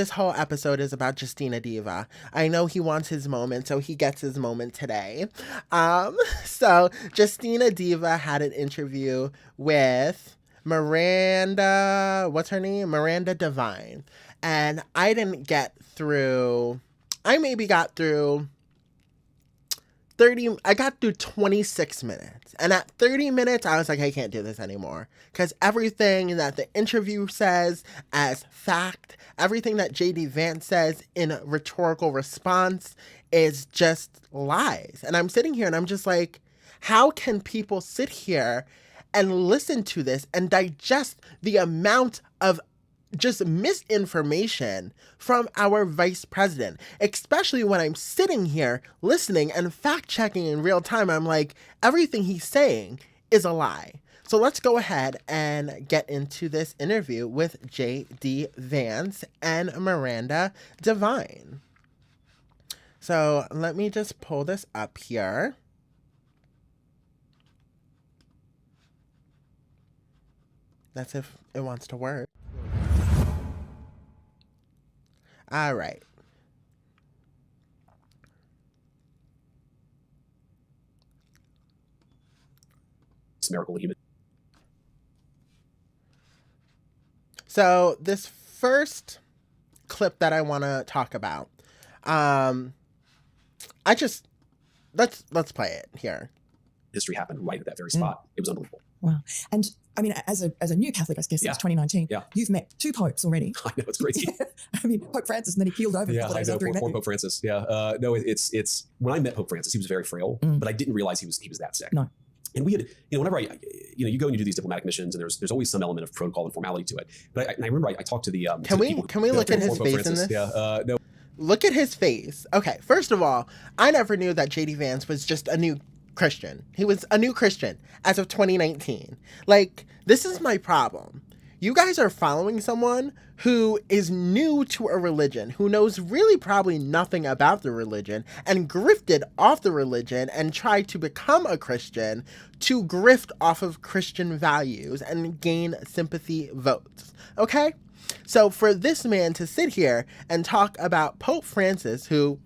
This whole episode is about Justina Diva. I know he wants his moment, so he gets his moment today. So Justina Diva had an interview with Miranda, what's her name? Miranda Devine. And I didn't get through, I maybe got through I got through 26 minutes. And at 30 minutes, I was like, I can't do this anymore. Because everything that the interview says as fact, everything that JD Vance says in a rhetorical response is just lies. And I'm sitting here and I'm just like, how can people sit here and listen to this and digest the amount of just misinformation from our vice president, especially when I'm sitting here listening and fact checking in real time. I'm like, everything he's saying is a lie. So let's go ahead and get into this interview with JD Vance and Miranda Devine. So let me just pull this up here. That's if it wants to work. All right. It's a miracle human. So this first clip that I want to talk about, let's play it here. History happened right at that very spot. It was unbelievable. Wow. And I mean, as a new Catholic, I guess, since 2019, you've met two popes already. I know, it's crazy. I mean, Pope Francis, and then he keeled over. Yeah, I know, poor Pope Francis. Yeah. No, it's when I met Pope Francis, he was very frail, but I didn't realize he was that sick. No. And we had, whenever you go and you do these diplomatic missions, and there's always some element of protocol and formality to it. But I remember I talked to the Can we look at his face in this? Yeah. No. Look at his face. Okay, first of all, I never knew that JD Vance was just a new Christian. He was a new Christian as of 2019. Like, this is my problem. You guys are following someone who is new to a religion, who knows really probably nothing about the religion, and grifted off the religion and tried to become a Christian to grift off of Christian values and gain sympathy votes. Okay? So for this man to sit here and talk about Pope Francis, who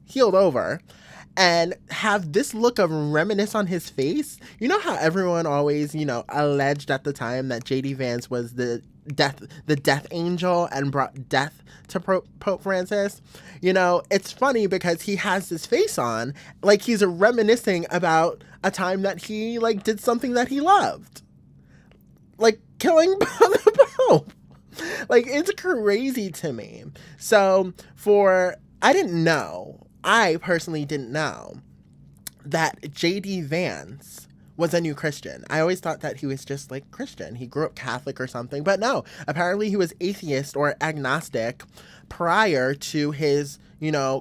healed over, and have this look of reminisce on his face. You know how everyone always, alleged at the time that JD Vance was the death angel and brought death to Pope Francis? It's funny because he has this face on like he's reminiscing about a time that he did something that he loved. Like killing the Pope. It's crazy to me. So I personally didn't know that JD Vance was a new Christian. I always thought that he was just Christian. He grew up Catholic or something, but no, apparently he was atheist or agnostic prior to his,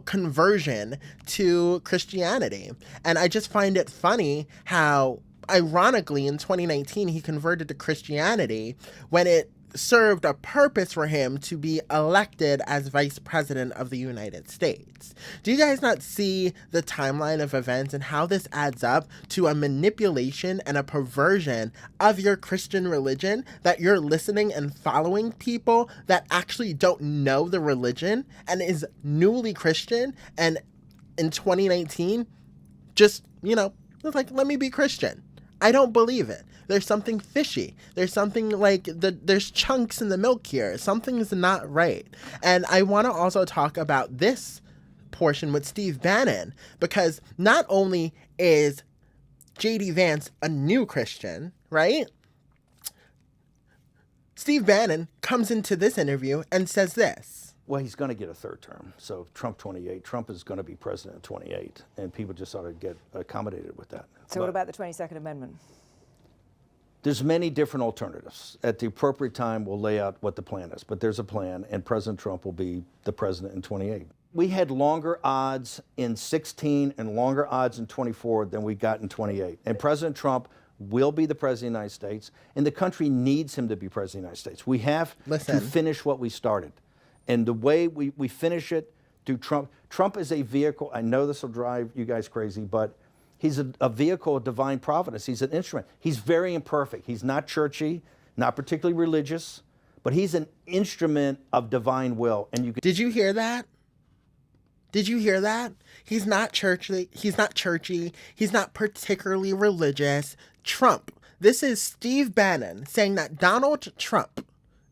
conversion to Christianity. And I just find it funny how, ironically, in 2019, he converted to Christianity when it served a purpose for him to be elected as vice president of the United States. Do you guys not see the timeline of events and how this adds up to a manipulation and a perversion of your Christian religion, that you're listening and following people that actually don't know the religion and is newly Christian, and in 2019 just, it's like, let me be Christian. I don't believe it. There's something fishy. There's something there's chunks in the milk here. Something's not right. And I want to also talk about this portion with Steve Bannon, because not only is JD Vance a new Christian, right? Steve Bannon comes into this interview and says this. Well, he's going to get a third term. So Trump 28, Trump is going to be president in 28, and people just ought to get accommodated with that. So what about the 22nd Amendment? There's many different alternatives. At the appropriate time, we'll lay out what the plan is, but there's a plan, and President Trump will be the president in 28. We had longer odds in 16 and longer odds in 24 than we got in 28. And President Trump will be the president of the United States, and the country needs him to be president of the United States. We have to finish what we started. And the way we finish it through Trump is a vehicle. I know this will drive you guys crazy, but he's a vehicle of divine providence. He's an instrument. He's very imperfect. He's not churchy, not particularly religious, but he's an instrument of divine will. And you can. Did you hear that? Did you hear that? He's not churchy. He's not churchy. He's not particularly religious. Trump. This is Steve Bannon saying that Donald Trump,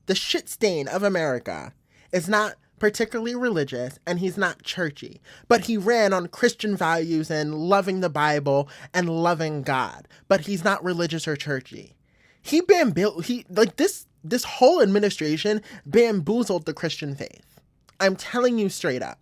the shit stain of America, is not particularly religious and he's not churchy, but he ran on Christian values and loving the Bible and loving God, but he's not religious or churchy. This whole administration bamboozled the Christian faith. I'm telling you straight up.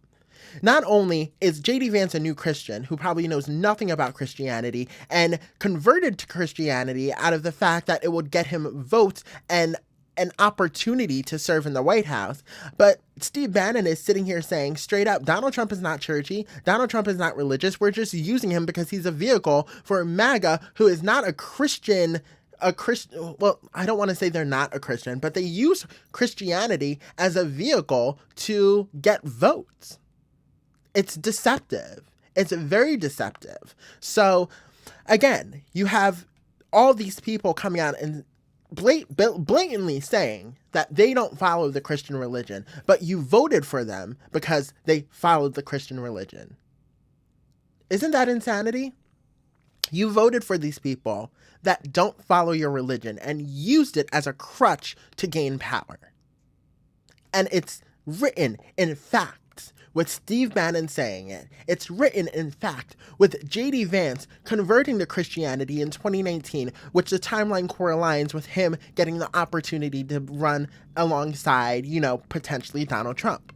Not only is J.D. Vance a new Christian who probably knows nothing about Christianity and converted to Christianity out of the fact that it would get him votes and an opportunity to serve in the White House, but Steve Bannon is sitting here saying straight up, Donald Trump is not churchy, Donald Trump is not religious, we're just using him because he's a vehicle for MAGA, who is not a Christian, well, I don't want to say they're not a Christian, but they use Christianity as a vehicle to get votes. It's deceptive. It's very deceptive. So, again, you have all these people coming out and blatantly saying that they don't follow the Christian religion, but you voted for them because they followed the Christian religion. Isn't that insanity? You voted for these people that don't follow your religion and used it as a crutch to gain power. And it's written in fact with Steve Bannon saying it. It's written in fact with J.D. Vance converting to Christianity in 2019, which the timeline correlates with him getting the opportunity to run alongside, potentially Donald Trump.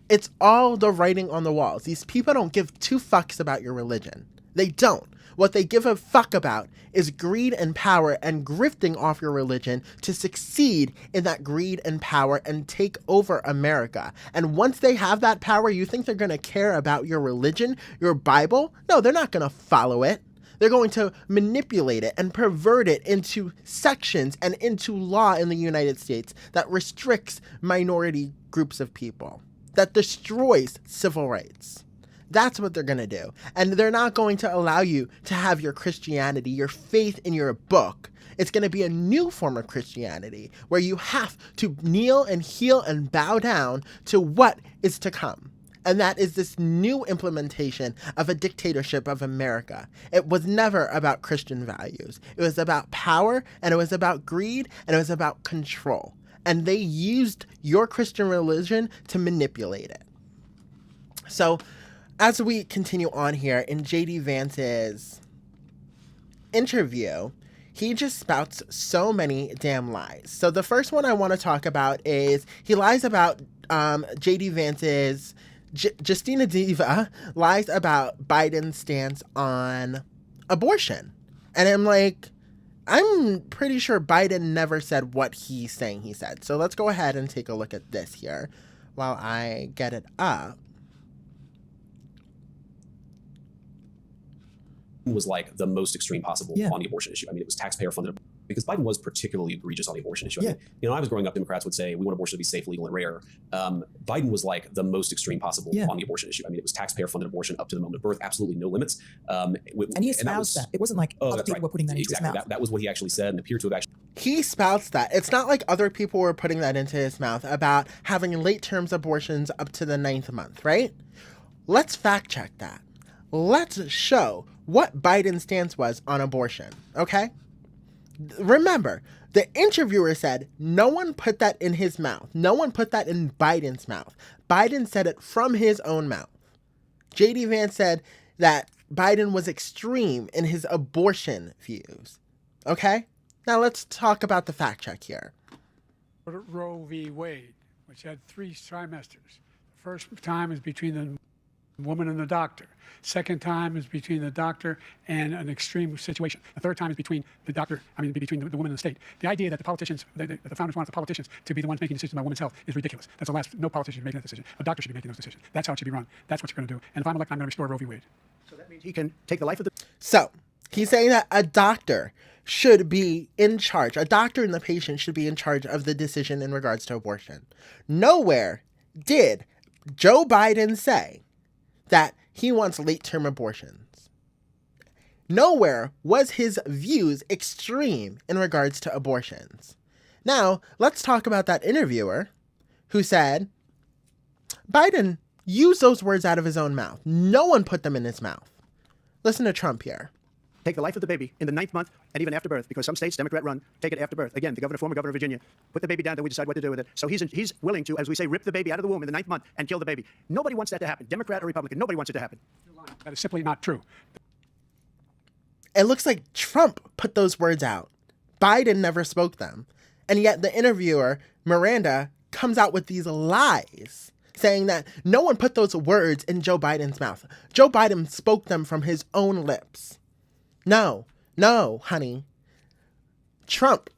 It's all the writing on the walls. These people don't give two fucks about your religion. They don't. What they give a fuck about is greed and power and grifting off your religion to succeed in that greed and power and take over America. And once they have that power, you think they're going to care about your religion, your Bible? No, they're not going to follow it. They're going to manipulate it and pervert it into sections and into law in the United States that restricts minority groups of people, that destroys civil rights. That's what they're going to do. And they're not going to allow you to have your Christianity, your faith in your book. It's going to be a new form of Christianity where you have to kneel and heel and bow down to what is to come. And that is this new implementation of a dictatorship of America. It was never about Christian values. It was about power, and it was about greed, and it was about control. And they used your Christian religion to manipulate it. So, as we continue on here, in J.D. Vance's interview, he just spouts so many damn lies. So the first one I want to talk about is he lies about J.D. Vance's, Justina Diva lies about Biden's stance on abortion. And I'm like, I'm pretty sure Biden never said what he's saying he said. So let's go ahead and take a look at this here while I get it up. Was like the most extreme possible on the abortion issue. I mean, it was taxpayer funded because Biden was particularly egregious on the abortion issue. I mean, I was growing up, Democrats would say we want abortion to be safe, legal, and rare. Biden was like the most extreme possible on the abortion issue. I mean, it was taxpayer funded abortion up to the moment of birth, absolutely no limits. And he espoused that. It wasn't like other people were putting that into his mouth. That was what he actually said and appeared to have actually. He spouts that. It's not like other people were putting that into his mouth about having late term abortions up to the 9th month, right? Let's fact check that. Let's show what Biden's stance was on abortion, okay? Remember, the interviewer said no one put that in his mouth. No one put that in Biden's mouth. Biden said it from his own mouth. J.D. Vance said that Biden was extreme in his abortion views, okay? Now let's talk about the fact check here. Roe v. Wade, which had 3 trimesters. The first time is between the woman and the doctor. Second time is between the doctor and an extreme situation. The third time is between the doctor, between the woman and the state. The idea that the politicians, the founders wanted the politicians to be the ones making decisions about women's health is ridiculous. That's the last, no politician should be making that decision. A doctor should be making those decisions. That's how it should be run. That's what you're going to do. And if I'm elected, I'm going to restore Roe v. Wade. So that means he can take the life of the... So, he's saying that a doctor should be in charge. A doctor and the patient should be in charge of the decision in regards to abortion. Nowhere did Joe Biden say that he wants late-term abortions. Nowhere was his views extreme in regards to abortions. Now, let's talk about that interviewer who said, Biden used those words out of his own mouth. No one put them in his mouth. Listen to Trump here. Take the life of the baby in the 9th month and even after birth, because some states, Democrat run, take it after birth. Again, the former governor of Virginia, put the baby down, then we decide what to do with it. So he's willing to, as we say, rip the baby out of the womb in the 9th month and kill the baby. Nobody wants that to happen. Democrat or Republican, nobody wants it to happen. That is simply not true. It looks like Trump put those words out. Biden never spoke them. And yet the interviewer, Miranda, comes out with these lies, saying that no one put those words in Joe Biden's mouth. Joe Biden spoke them from his own lips. No, honey. Trump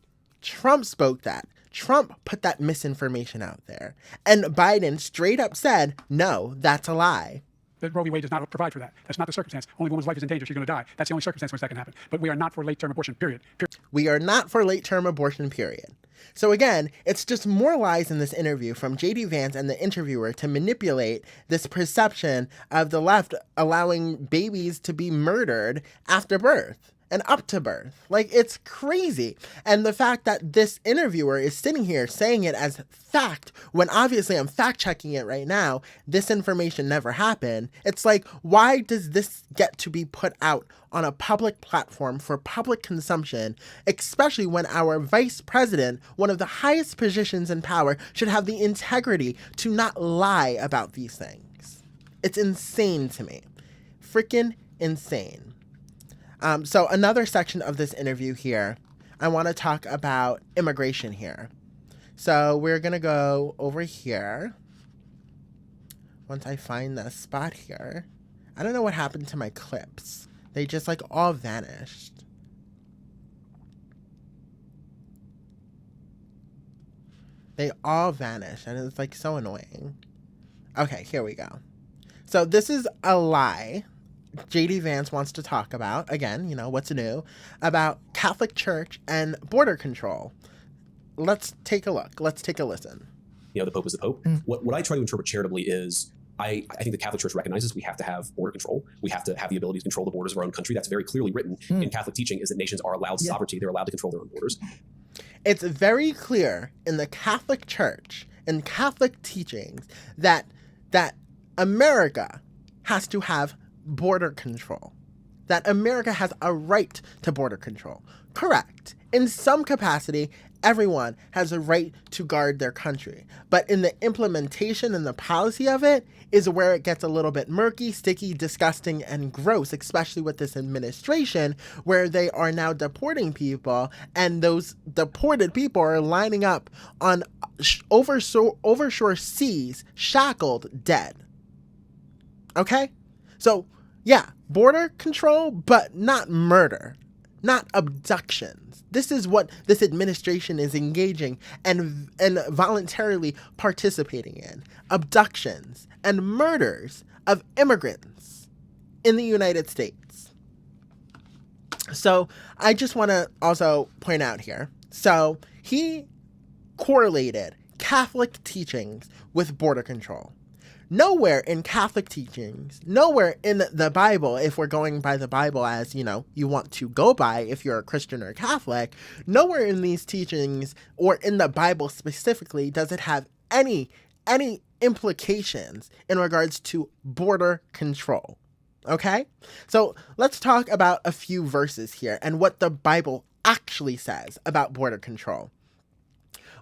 spoke that. Trump put that misinformation out there. And Biden straight up said, no, that's a lie. That Roe v. Wade does not provide for that. That's not the circumstance. Only a woman's life is in danger. She's going to die. That's the only circumstance where that can happen. But we are not for late-term abortion, period. We are not for late-term abortion, period. So again, it's just more lies in this interview from J.D. Vance and the interviewer to manipulate this perception of the left allowing babies to be murdered after birth and up to birth. Like, it's crazy. And the fact that this interviewer is sitting here saying it as fact, when obviously I'm fact checking it right now, this information never happened. It's like, why does this get to be put out on a public platform for public consumption, especially when our vice president, one of the highest positions in power, should have the integrity to not lie about these things? It's insane to me. Freaking insane. So another section of this interview here, I want to talk about immigration here. So we're going to go over here. Once I find the spot here. I don't know what happened to my clips. They just like all vanished. They all vanished and it's like so annoying. Okay, here we go. So this is a lie J.D. Vance wants to talk about, again, you know, what's new, about Catholic Church and border control. Let's take a look. Let's take a listen. You know, the Pope is the Pope. What I try to interpret charitably is I think the Catholic Church recognizes we have to have border control. We have to have the ability to control the borders of our own country. That's very clearly written in Catholic teaching, is that nations are allowed sovereignty. They're allowed to control their own borders. It's very clear in the Catholic Church and Catholic teachings that America has to have border control, that America has a right to border control. Correct. In some capacity, everyone has a right to guard their country. But in the implementation and the policy of it is where it gets a little bit murky, sticky, disgusting, and gross, especially with this administration where they are now deporting people and those deported people are lining up on overshore seas, shackled, dead. Okay? So, yeah, border control, but not murder, not abductions. This is what this administration is engaging and voluntarily participating in. Abductions and murders of immigrants in the United States. So I just want to also point out here. So he correlated Catholic teachings with border control. Nowhere in Catholic teachings, nowhere in the Bible, if we're going by the Bible as, you know, you want to go by if you're a Christian or a Catholic, nowhere in these teachings or in the Bible specifically does it have any implications in regards to border control. Okay? So let's talk about a few verses here and what the Bible actually says about border control.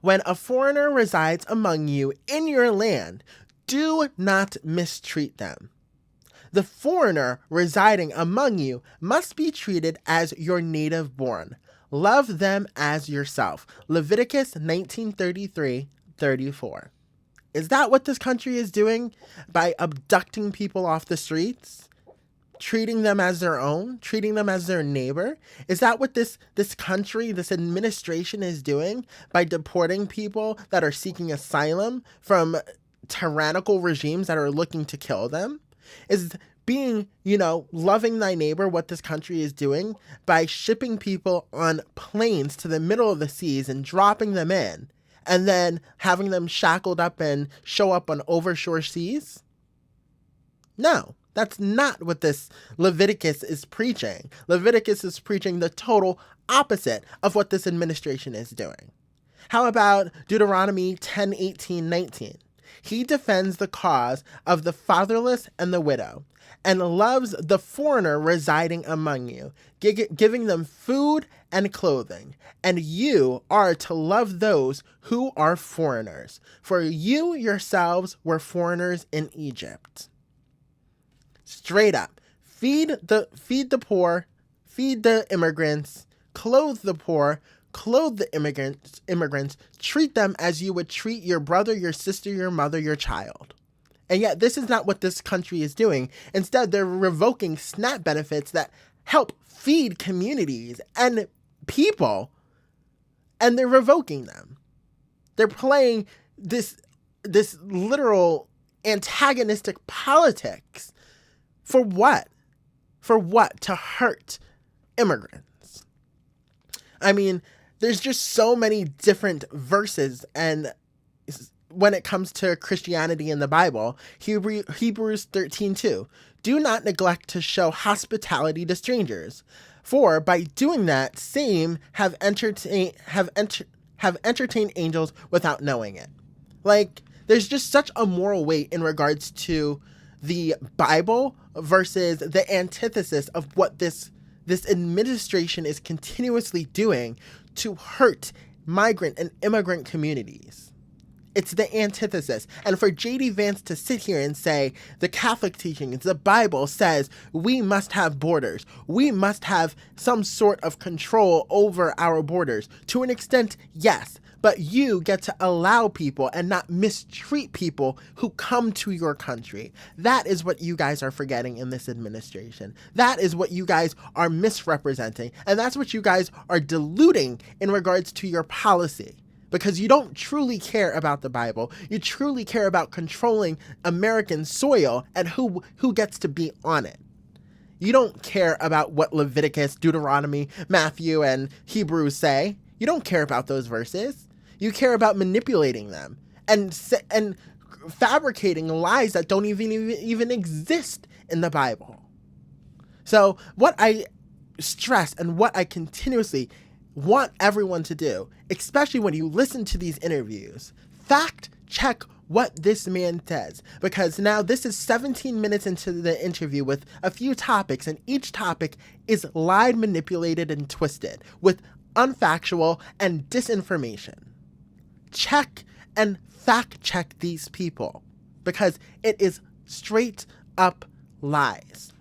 When a foreigner resides among you in your land, do not mistreat them. The foreigner residing among you must be treated as your native born. Love them as yourself. Leviticus 19:33-34. Is that what this country is doing by abducting people off the streets? Treating them as their own? Treating them as their neighbor? Is that what this country, this administration is doing by deporting people that are seeking asylum from tyrannical regimes that are looking to kill them? Is being, you know, loving thy neighbor what this country is doing by shipping people on planes to the middle of the seas and dropping them in and then having them shackled up and show up on overshore seas? No, that's not what this Leviticus is preaching. Leviticus is preaching the total opposite of what this administration is doing. How about Deuteronomy 10:18-19? He defends the cause of the fatherless and the widow, and loves the foreigner residing among you, giving them food and clothing. And you are to love those who are foreigners, for you yourselves were foreigners in Egypt. Straight up, feed the poor, feed the immigrants, clothe the poor, clothe the immigrants, treat them as you would treat your brother, your sister, your mother, your child. And yet this is not what this country is doing. Instead, they're revoking SNAP benefits that help feed communities and people, and they're revoking them. They're playing this literal antagonistic politics. For what? For what? To hurt immigrants. I mean, there's just so many different verses, and when it comes to Christianity in the Bible, Hebrews 13:2, do not neglect to show hospitality to strangers, for by doing that same have entertained angels without knowing it. Like, there's just such a moral weight in regards to the Bible versus the antithesis of what this administration is continuously doing to hurt migrant and immigrant communities. It's the antithesis. And for J.D. Vance to sit here and say the Catholic teachings, the Bible says we must have borders. We must have some sort of control over our borders. To an extent, yes. But you get to allow people and not mistreat people who come to your country. That is what you guys are forgetting in this administration. That is what you guys are misrepresenting. And that's what you guys are diluting in regards to your policy. Because you don't truly care about the Bible. You truly care about controlling American soil and who gets to be on it. You don't care about what Leviticus, Deuteronomy, Matthew, and Hebrews say. You don't care about those verses. You care about manipulating them and fabricating lies that don't even exist in the Bible. So what I stress and what I continuously want everyone to do, especially when you listen to these interviews, fact check what this man says, because now this is 17 minutes into the interview with a few topics, and each topic is lied, manipulated, and twisted with unfactual and disinformation. Check and fact check these people, because it is straight up lies.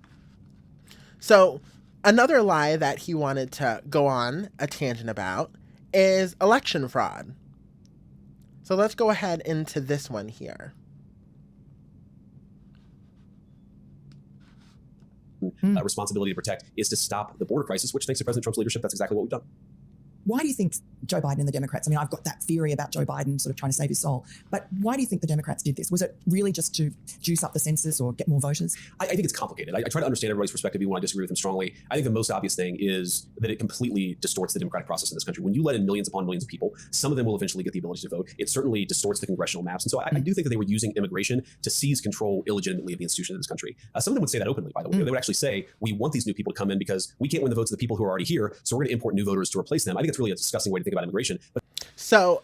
So another lie that he wanted to go on a tangent about is election fraud. So let's go ahead into this one here. Responsibility to protect is to stop the border crisis, which thanks to President Trump's leadership, that's exactly what we've done. Why do you think Joe Biden and the Democrats, I mean, I've got that theory about Joe Biden sort of trying to save his soul, but why do you think the Democrats did this? Was it really just to juice up the census or get more voters? I think it's complicated. I try to understand everybody's perspective even when I disagree with them strongly. I think the most obvious thing is that it completely distorts the democratic process in this country. When you let in millions upon millions of people, some of them will eventually get the ability to vote. It certainly distorts the congressional maps. And so I do think that they were using immigration to seize control illegitimately of the institution of this country. Some of them would say that openly, by the way. They would actually say, we want these new people to come in because we can't win the votes of the people who are already here, so we're going to import new voters to replace them. I think it's really a disgusting way to think about immigration. But so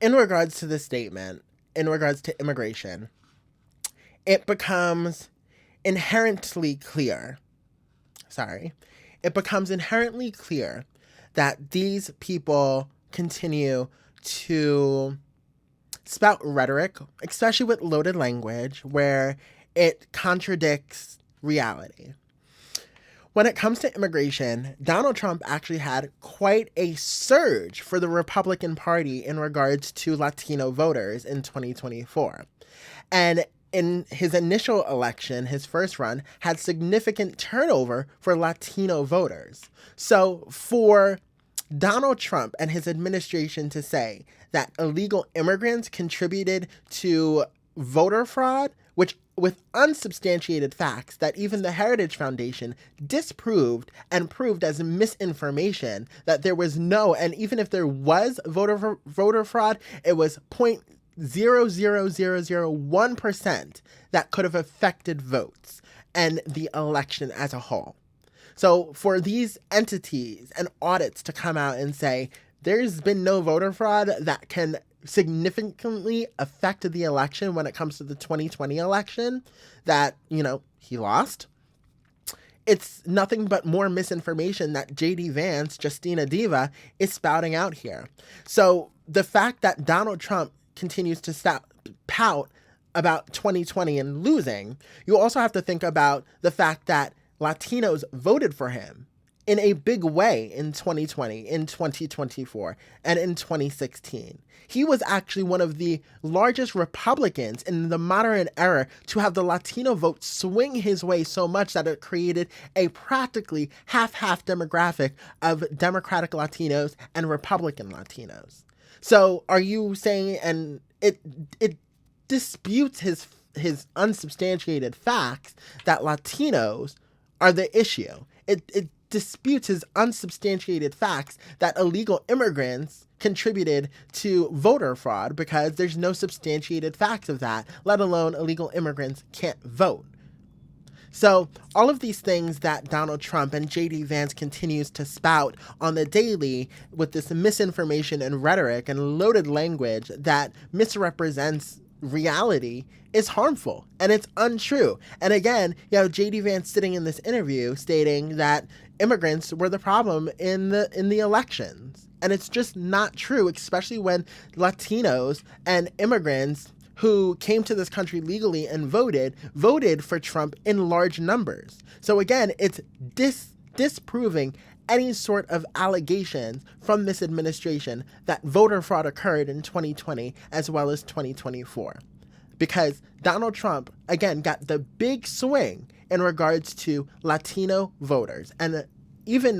in regards to this statement, in regards to immigration, it becomes inherently clear that these people continue to spout rhetoric, especially with loaded language, where it contradicts reality. When it comes to immigration, Donald Trump actually had quite a surge for the Republican Party in regards to Latino voters in 2024. And in his initial election, his first run, had significant turnover for Latino voters. So for Donald Trump and his administration to say that illegal immigrants contributed to voter fraud, which with unsubstantiated facts that even the Heritage Foundation disproved and proved as misinformation, that there was no, and even if there was voter fraud, it was 0.00001% that could have affected votes and the election as a whole. So for these entities and audits to come out and say there's been no voter fraud that can significantly affect the election when it comes to the 2020 election that, he lost. It's nothing but more misinformation that JD Vance, Justina Diva, is spouting out here. So the fact that Donald Trump continues to pout about 2020 and losing, you also have to think about the fact that Latinos voted for him in a big way in 2020, in 2024, and in 2016. He was actually one of the largest Republicans in the modern era to have the Latino vote swing his way so much that it created a practically half-half demographic of Democratic Latinos and Republican Latinos. So are you saying, and it disputes his unsubstantiated facts that Latinos are the issue. It disputes his unsubstantiated facts that illegal immigrants contributed to voter fraud because there's no substantiated facts of that, let alone illegal immigrants can't vote. So all of these things that Donald Trump and JD Vance continues to spout on the daily with this misinformation and rhetoric and loaded language that misrepresents reality is harmful and it's untrue. And again, JD Vance sitting in this interview stating that immigrants were the problem in the elections. And it's just not true, especially when Latinos and immigrants who came to this country legally and voted for Trump in large numbers. So again, it's disproving any sort of allegations from this administration that voter fraud occurred in 2020 as well as 2024. Because Donald Trump, again, got the big swing in regards to Latino voters and even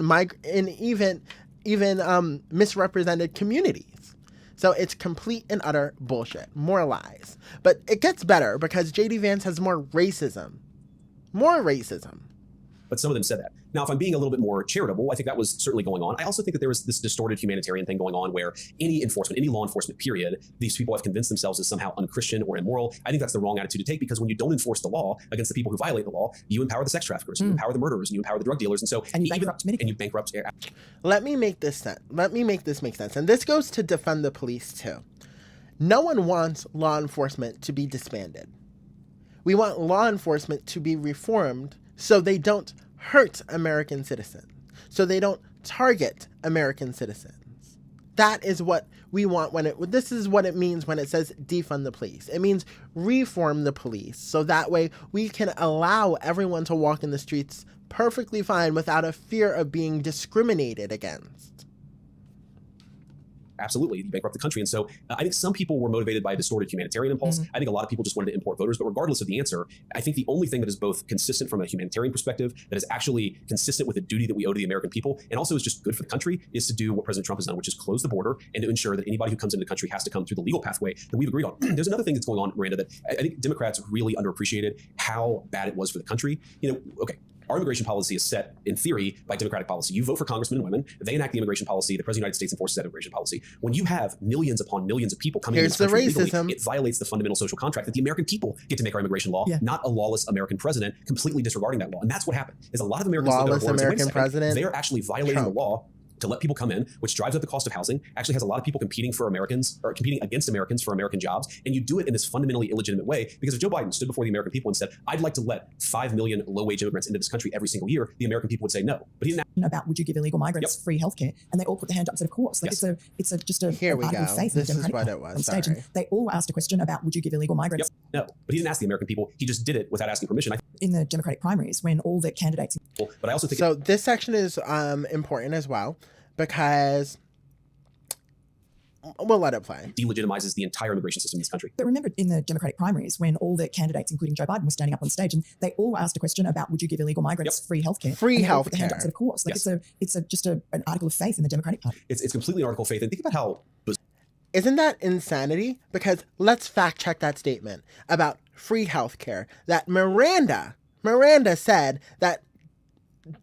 misrepresented communities. So it's complete and utter bullshit. More lies. But it gets better because JD Vance has more racism. More racism. But some of them said that. Now, if I'm being a little bit more charitable, I think that was certainly going on. I also think that there was this distorted humanitarian thing going on where any law enforcement period, these people have convinced themselves as somehow unchristian or immoral. I think that's the wrong attitude to take because when you don't enforce the law against the people who violate the law, you empower the sex traffickers, you empower the murderers, and you empower the drug dealers. And you bankrupt. Let me make this make sense. And this goes to defund the police too. No one wants law enforcement to be disbanded. We want law enforcement to be reformed so they don't hurt American citizens, so they don't target American citizens. That is what we want this is what it means when it says defund the police. It means reform the police, so that way we can allow everyone to walk in the streets perfectly fine without a fear of being discriminated against. Absolutely, you bankrupt the country. And so I think some people were motivated by a distorted humanitarian impulse. I think a lot of people just wanted to import voters. But regardless of the answer, I think the only thing that is both consistent from a humanitarian perspective, that is actually consistent with the duty that we owe to the American people, and also is just good for the country, is to do what President Trump has done, which is close the border and to ensure that anybody who comes into the country has to come through the legal pathway that we've agreed on. There's another thing that's going on, Miranda, that I think Democrats really underappreciated how bad it was for the country. Our immigration policy is set, in theory, by Democratic policy. You vote for congressmen and women. They enact the immigration policy. The President of the United States enforces that immigration policy. When you have millions upon millions of people coming into this country illegally, it violates the fundamental social contract that the American people get to make our immigration law, not a lawless American president completely disregarding that law. And that's what happened. Is a lot of Americans lawless American president. They're actually violating Trump. the law to let people come in, which drives up the cost of housing, actually has a lot of people competing against Americans for American jobs. And you do it in this fundamentally illegitimate way, because if Joe Biden stood before the American people and said, I'd like to let 5 million low-wage immigrants into this country every single year, the American people would say no. But he didn't. About would you give illegal migrants free healthcare? And they all put their hand up and said, of course. It's just a Here we article go. of faith This in the is what Democratic it was. on stage. And they all asked a question about would you give illegal migrants? No, but he didn't ask the American people. He just did it without asking permission. In the Democratic primaries, when all the candidates. But I also think so. This section is important as well. Because we'll let it play. Delegitimizes the entire immigration system in this country. But remember, in the Democratic primaries, when all the candidates, including Joe Biden, were standing up on stage, and they all asked a question about would you give illegal migrants free healthcare? Free healthcare. Put their hand up and said, of course. It's just an article of faith in the Democratic Party. It's completely an article of faith. And think about how. Isn't that insanity? Because let's fact check that statement about free healthcare that Miranda said that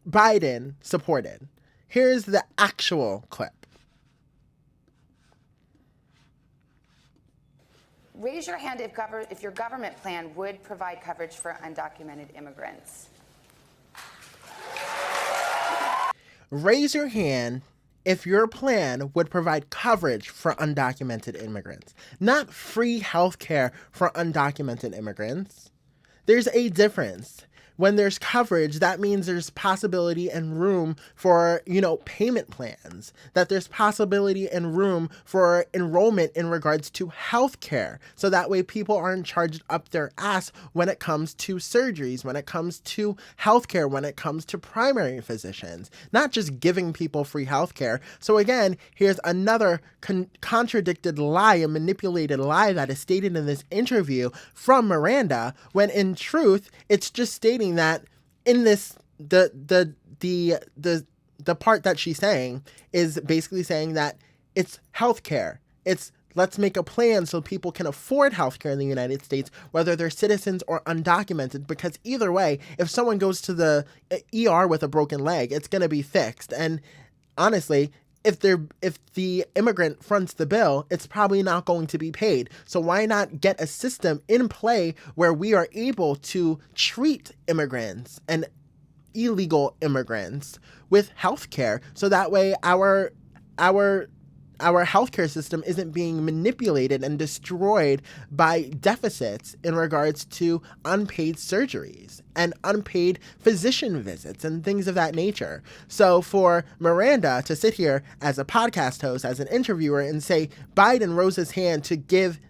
Biden supported. Here's the actual clip. Raise your hand if your government plan would provide coverage for undocumented immigrants. Raise your hand if your plan would provide coverage for undocumented immigrants, not free health care for undocumented immigrants. There's a difference. When there's coverage, that means there's possibility and room for, payment plans, that there's possibility and room for enrollment in regards to healthcare. So that way people aren't charged up their ass when it comes to surgeries, when it comes to healthcare, when it comes to primary physicians, not just giving people free healthcare. So again, here's another contradicted lie, a manipulated lie that is stated in this interview from Miranda, when in truth, it's just stating that in this the part that she's saying is basically saying that it's healthcare. It's let's make a plan so people can afford healthcare in the United States, whether they're citizens or undocumented, because either way, if someone goes to the ER with a broken leg, it's going to be fixed. And honestly, if the immigrant fronts the bill, it's probably not going to be paid. So why not get a system in play where we are able to treat immigrants and illegal immigrants with healthcare, so that way our healthcare system isn't being manipulated and destroyed by deficits in regards to unpaid surgeries and unpaid physician visits and things of that nature. So for Miranda to sit here as a podcast host, as an interviewer, and say Biden rose his hand to give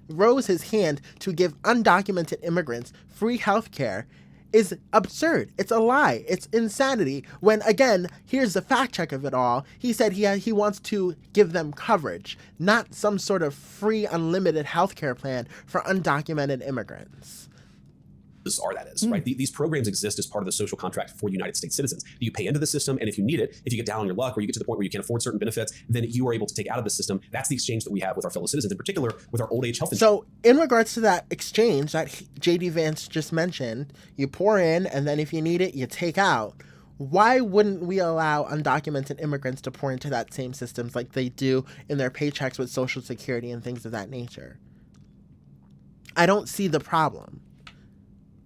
undocumented immigrants free healthcare is absurd. It's a lie. It's insanity. When, again, here's the fact check of it all. He said he wants to give them coverage, not some sort of free, unlimited healthcare plan for undocumented immigrants. Bizarre that is, right? These programs exist as part of the social contract for United States citizens. You pay into the system, and if you need it, if you get down on your luck or you get to the point where you can't afford certain benefits, then you are able to take out of the system. That's the exchange that we have with our fellow citizens, in particular with our old age health insurance. So in regards to that exchange that JD Vance just mentioned, you pour in, and then if you need it, you take out. Why wouldn't we allow undocumented immigrants to pour into that same systems like they do in their paychecks with Social Security and things of that nature? I don't see the problem.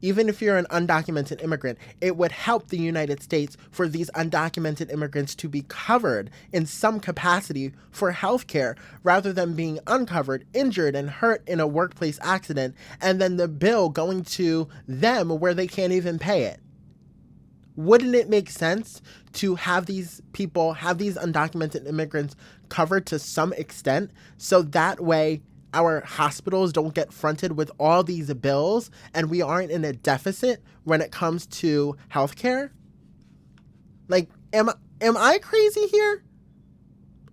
Even if you're an undocumented immigrant, it would help the United States for these undocumented immigrants to be covered in some capacity for healthcare rather than being uncovered, injured, and hurt in a workplace accident, and then the bill going to them where they can't even pay it. Wouldn't it make sense to have these undocumented immigrants covered to some extent so that way our hospitals don't get fronted with all these bills and we aren't in a deficit when it comes to healthcare? Like, am I crazy here?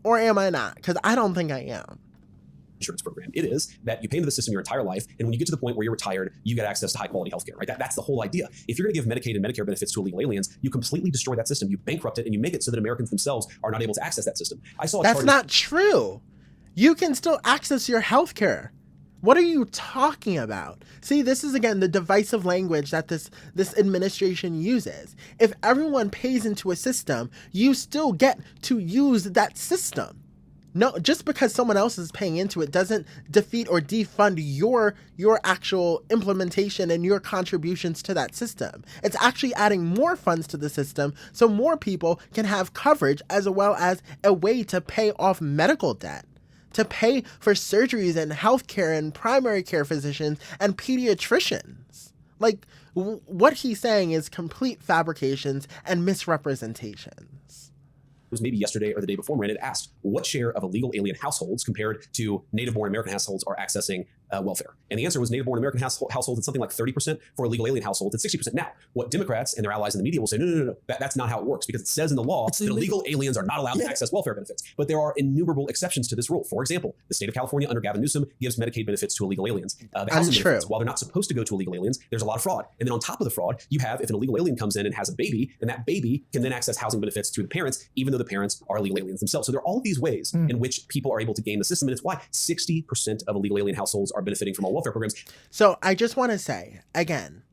Or am I not? Because I don't think I am. Insurance program. It is that you pay into the system your entire life, and when you get to the point where you're retired, you get access to high quality healthcare, right? That's the whole idea. If you're going to give Medicaid and Medicare benefits to illegal aliens, you completely destroy that system, you bankrupt it, and you make it so that Americans themselves are not able to access that system. I saw That's not true. You can still access your health care. What are you talking about? See, this is, again, the divisive language that this administration uses. If everyone pays into a system, you still get to use that system. No, just because someone else is paying into it doesn't defeat or defund your actual implementation and your contributions to that system. It's actually adding more funds to the system so more people can have coverage as well as a way to pay off medical debt, to pay for surgeries and healthcare and primary care physicians and pediatricians. Like, what he's saying is complete fabrications and misrepresentations. It was maybe yesterday or the day before, Miranda asked what share of illegal alien households compared to native-born American households are accessing welfare. And the answer was native-born American households, it's something like 30%. For illegal alien households, it's 60%. Now, what Democrats and their allies in the media will say, no, that's not how it works, because it says in the law that illegal aliens are not allowed to access welfare benefits. But there are innumerable exceptions to this rule. For example, the state of California under Gavin Newsom gives Medicaid benefits to illegal aliens. The housing benefits, while they're not supposed to go to illegal aliens, there's a lot of fraud. And then on top of the fraud, you have, if an illegal alien comes in and has a baby, then that baby can then access housing benefits through the parents, even though the parents are illegal aliens themselves. So there are all of these ways in which people are able to game the system. And it's why 60% of illegal alien households are benefiting from all welfare programs. So I just want to say, again,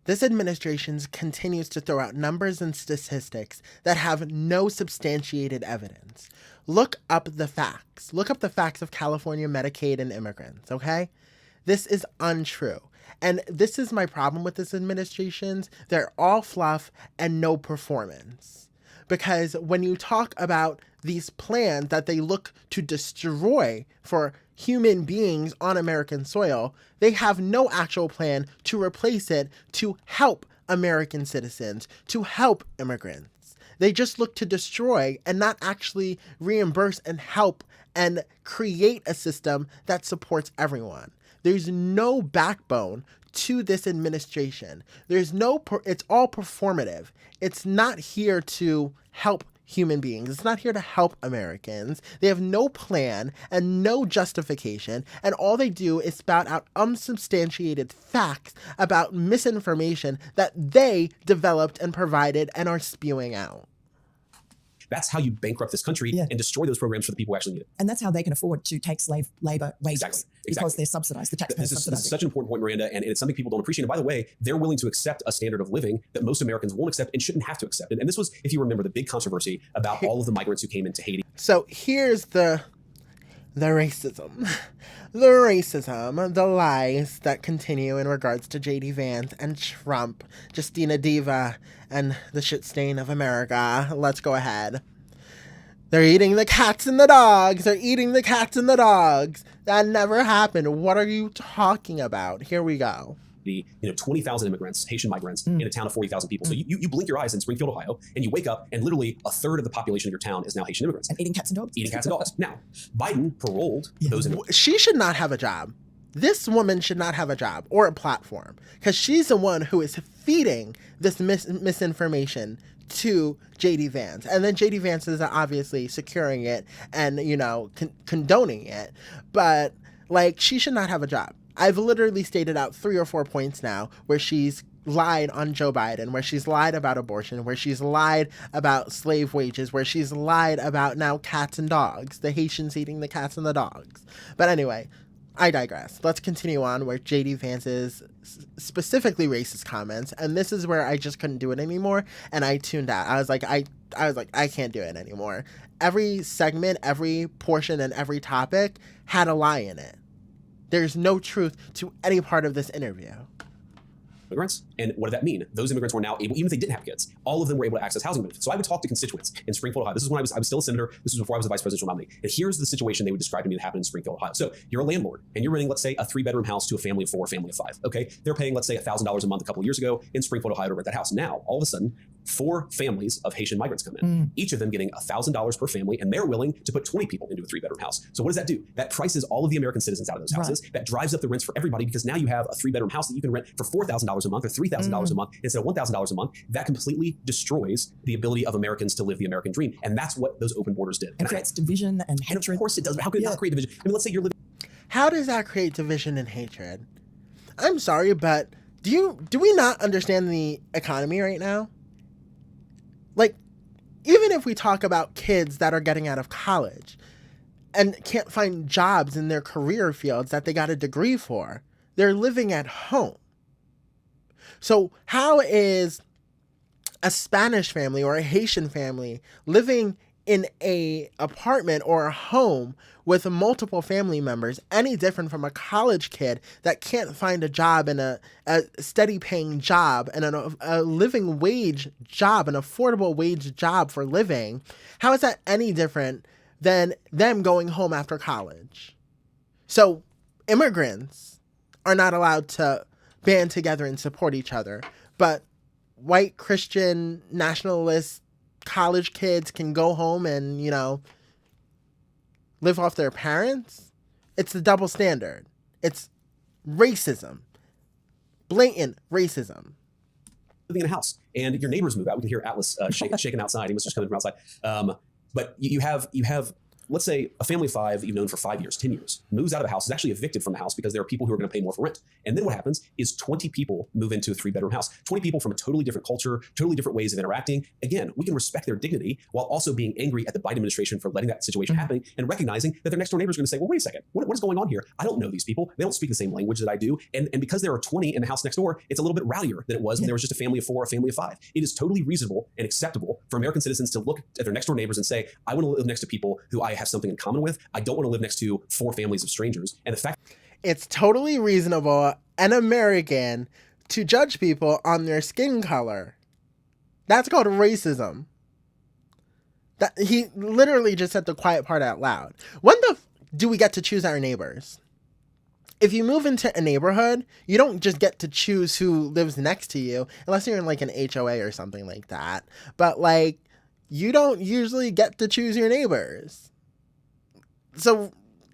this administration continues to throw out numbers and statistics that have no substantiated evidence. Look up the facts. Look up the facts of California Medicaid and immigrants, okay? This is untrue. And this is my problem with this administration. They're all fluff and no performance. Because when you talk about these plans that they look to destroy for human beings on American soil, they have no actual plan to replace it to help American citizens, to help immigrants. They just look to destroy and not actually reimburse and help and create a system that supports everyone. There's no backbone to this administration. It's all performative. It's not here to help human beings. It's not here to help Americans. They have no plan and no justification, and all they do is spout out unsubstantiated facts about misinformation that they developed and provided and are spewing out. That's how you bankrupt this country and destroy those programs for the people who actually need it. And that's how they can afford to take slave labor wages. Exactly. Because they're subsidized. The taxpayers This is such an important point, Miranda, and it's something people don't appreciate. And by the way, they're willing to accept a standard of living that most Americans won't accept and shouldn't have to accept. And this was, if you remember, the big controversy about all of the migrants who came into Haiti. So here's the racism. The racism, the lies that continue in regards to J.D. Vance and Trump, Justina Diva, and the shit stain of America. Let's go ahead. They're eating the cats and the dogs. They're eating the cats and the dogs. That never happened. What are you talking about? Here we go. 20,000 immigrants, Haitian migrants, in a town of 40,000 people. So you blink your eyes in Springfield, Ohio, and you wake up, and literally a third of the population of your town is now Haitian immigrants. And eating cats and dogs. Eating cats and dogs. Now, Biden paroled those immigrants. She should not have a job. This woman should not have a job or a platform, because she's the one who is feeding this misinformation to J.D. Vance. And then J.D. Vance is obviously securing it and, condoning it. But, she should not have a job. I've literally stated out 3 or 4 points now where she's lied on Joe Biden, where she's lied about abortion, where she's lied about slave wages, where she's lied about now cats and dogs, the Haitians eating the cats and the dogs. But anyway, I digress. Let's continue on where J.D. Vance's specifically racist comments, and this is where I just couldn't do it anymore, and I tuned out. I was like, I can't do it anymore. Every segment, every portion, and every topic had a lie in it. There's no truth to any part of this interview. Immigrants. And what did that mean? Those immigrants were now able, even if they didn't have kids, all of them were able to access housing benefits. So I would talk to constituents in Springfield, Ohio. This is when I was still a senator. This was before I was a vice presidential nominee. And here's the situation they would describe to me that happened in Springfield, Ohio. So you're a landlord and you're renting, let's say, a 3-bedroom house to a family of 4, family of 5. Okay. They're paying, let's say, $1,000 a month a couple of years ago in Springfield, Ohio to rent that house. Now, all of a sudden, 4 families of Haitian migrants come in, each of them getting $1,000 per family, and they're willing to put 20 people into a 3-bedroom house. So what does that do? That prices all of the American citizens out of those houses. Right. That drives up the rents for everybody, because now you have a 3-bedroom house that you can rent for $4,000 a month or $3,000 a month instead of $1,000 a month. That completely destroys the ability of Americans to live the American dream. And that's what those open borders did. And creates division and hatred. And of course it does. But how could it not create division? I mean, let's say you're living. How does that create division and hatred? I'm sorry, but do we not understand the economy right now? Even if we talk about kids that are getting out of college and can't find jobs in their career fields that they got a degree for, they're living at home. So how is a Spanish family or a Haitian family living in a apartment or a home with multiple family members any different from a college kid that can't find a job and a steady paying job and a living wage job, an affordable wage job for living? How is that any different than them going home after college? So immigrants are not allowed to band together and support each other, but white Christian nationalist college kids can go home and, live off their parents? It's the double standard. It's racism. Blatant racism. Living in a house and your neighbors move out. We can hear Atlas shaking outside. He must just coming from outside. But you have, let's say, a family of 5 you've known for 5 years, 10 years, moves out of the house, is actually evicted from the house because there are people who are going to pay more for rent. And then what happens is 20 people move into a 3-bedroom house, 20 people from a totally different culture, totally different ways of interacting. Again, we can respect their dignity while also being angry at the Biden administration for letting that situation happen and recognizing that their next door neighbor is going to say, well, wait a second, what is going on here? I don't know these people. They don't speak the same language that I do. And because there are 20 in the house next door, it's a little bit rowdier than it was when there was just a family of 4, a family of 5. It is totally reasonable and acceptable for American citizens to look at their next door neighbors and say, I want to live next to people who I have something in common with. I don't want to live next to 4 families of strangers. And the fact it's totally reasonable and American to judge people on their skin color. That's called racism. That he literally just said the quiet part out loud. When do we get to choose our neighbors? If you move into a neighborhood, you don't just get to choose who lives next to you, unless you're in like an HOA or something like that. But like, you don't usually get to choose your neighbors. So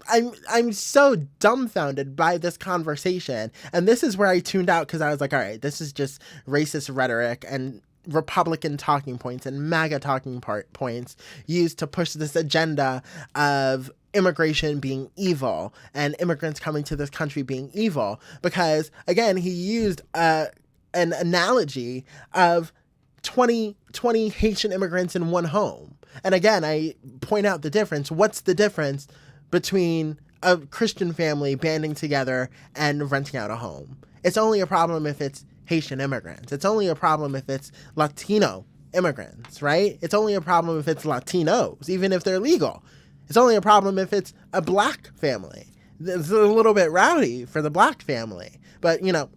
I'm so dumbfounded by this conversation. And this is where I tuned out, because I was like, all right, this is just racist rhetoric and Republican talking points and MAGA talking points used to push this agenda of immigration being evil and immigrants coming to this country being evil. Because again, he used an analogy of 20 Haitian immigrants in one home. And again, I point out the difference. What's the difference between a Christian family banding together and renting out a home? It's only a problem if it's Haitian immigrants. It's only a problem if it's Latino immigrants, right? It's only a problem if it's Latinos, even if they're legal. It's only a problem if it's a black family. It's a little bit rowdy for the black family, but you know,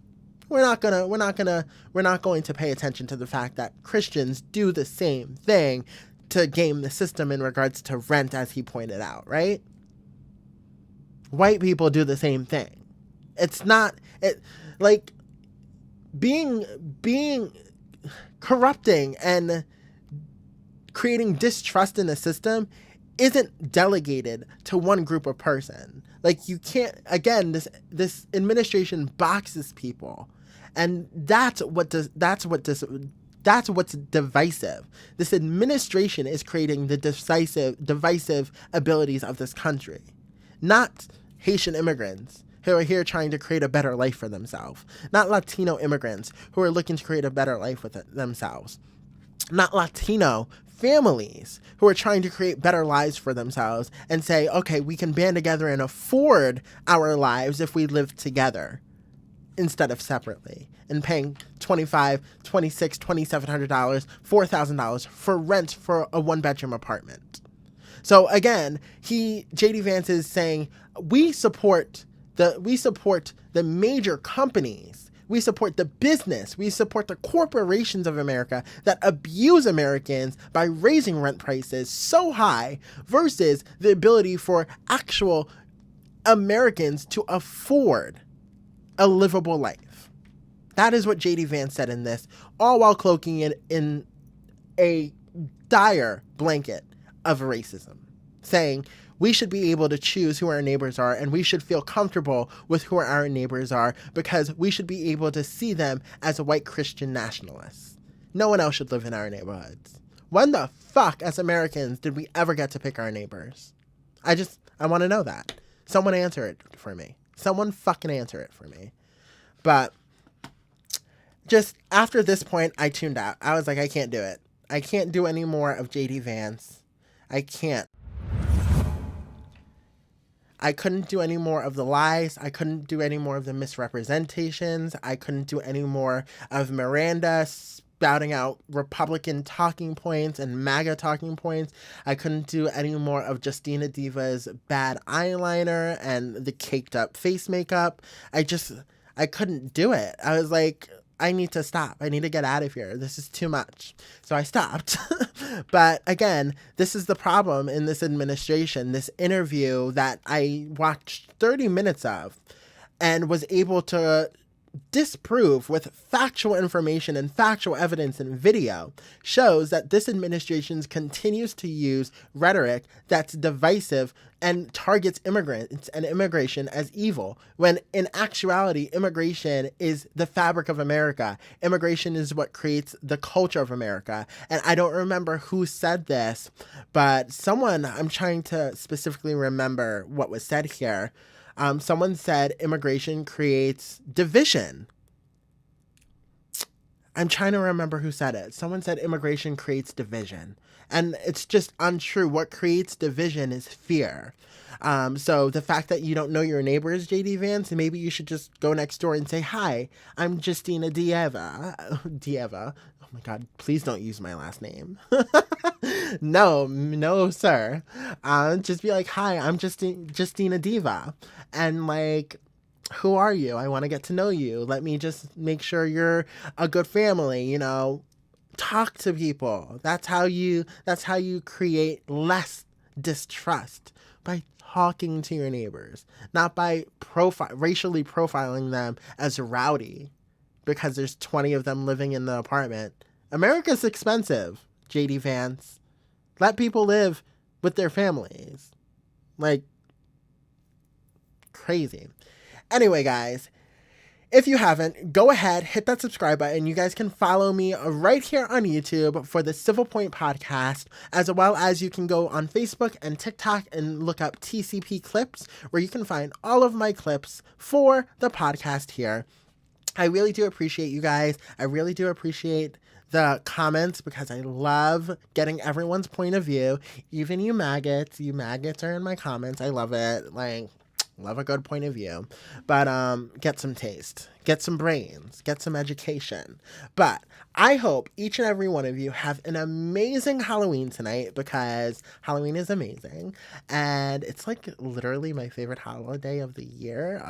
we're not going to pay attention to the fact that Christians do the same thing to game the system in regards to rent, as he pointed out, right? White people do the same thing. It's not like being corrupting and creating distrust in the system isn't delegated to one group of person. Like, you can't, again, this administration boxes people, and that's what's divisive. This administration is creating the divisive abilities of this country, not Haitian immigrants who are here trying to create a better life for themselves, not Latino immigrants who are looking to create a better life with themselves, not Latino families who are trying to create better lives for themselves and say, okay, we can band together and afford our lives if we live together instead of separately, and paying $2,500, $2,600, $2,700, $4,000 for rent for a one-bedroom apartment. So again, JD Vance is saying, we support the major companies. We support the business. We support the corporations of America that abuse Americans by raising rent prices so high versus the ability for actual Americans to afford a livable life. That is what JD Vance said in this, all while cloaking it in a dire blanket of racism, saying we should be able to choose who our neighbors are, and we should feel comfortable with who our neighbors are because we should be able to see them as white Christian nationalists. No one else should live in our neighborhoods. When the fuck, as Americans, did we ever get to pick our neighbors? I want to know that. Someone answer it for me. Someone fucking answer it for me. But just after this point, I tuned out. I was like, I can't do it. I can't do any more of JD Vance. I can't. I couldn't do any more of the lies. I couldn't do any more of the misrepresentations. I couldn't do any more of Miranda spouting out Republican talking points and MAGA talking points. I couldn't do any more of Justina Diva's bad eyeliner and the caked up face makeup. I couldn't do it. I was like, I need to stop. I need to get out of here. This is too much. So I stopped. But again, this is the problem in this administration, this interview that I watched 30 minutes of and was able to disprove with factual information and factual evidence and video shows that this administration continues to use rhetoric that's divisive and targets immigrants and immigration as evil, when in actuality, immigration is the fabric of America. Immigration is what creates the culture of America. And I don't remember who said this, but I'm trying to specifically remember what was said here. Someone said immigration creates division. I'm trying to remember who said it. Someone said immigration creates division. And it's just untrue. What creates division is fear. So the fact that you don't know your neighbors, JD Vance, maybe you should just go next door and say, hi, I'm Justina Dieva. Oh my God, please don't use my last name. No, sir. Just be like, hi, I'm Justina Diva. And like, who are you? I want to get to know you. Let me just make sure you're a good family, talk to people. That's how you create less distrust, by talking to your neighbors, not by racially profiling them as rowdy because there's 20 of them living in the apartment. America's expensive, JD Vance. Let people live with their families. Like, crazy. Anyway, guys, if you haven't, go ahead, hit that subscribe button. You guys can follow me right here on YouTube for the Civil Point podcast, as well as you can go on Facebook and TikTok and look up TCP clips, where you can find all of my clips for the podcast here. I really do appreciate you guys. I really do appreciate the comments, because I love getting everyone's point of view. Even you maggots are in my comments. I love it. Like, love a good point of view. But get some taste, get some brains, get some education. But I hope each and every one of you have an amazing Halloween tonight, because Halloween is amazing. And it's like literally my favorite holiday of the year.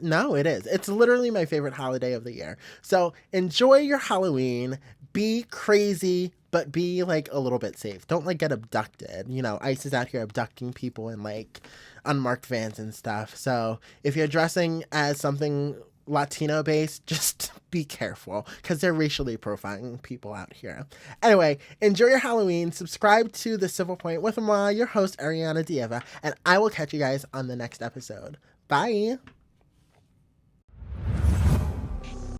No, it is. It's literally my favorite holiday of the year. So enjoy your Halloween. Be crazy, but be like a little bit safe. Don't like get abducted. You know, ICE is out here abducting people in like unmarked vans and stuff. So if you're dressing as something Latino based, just be careful, because they're racially profiling people out here. Anyway, enjoy your Halloween. Subscribe to The Civil Point with your host, Ariana Dieva, and I will catch you guys on the next episode. Bye.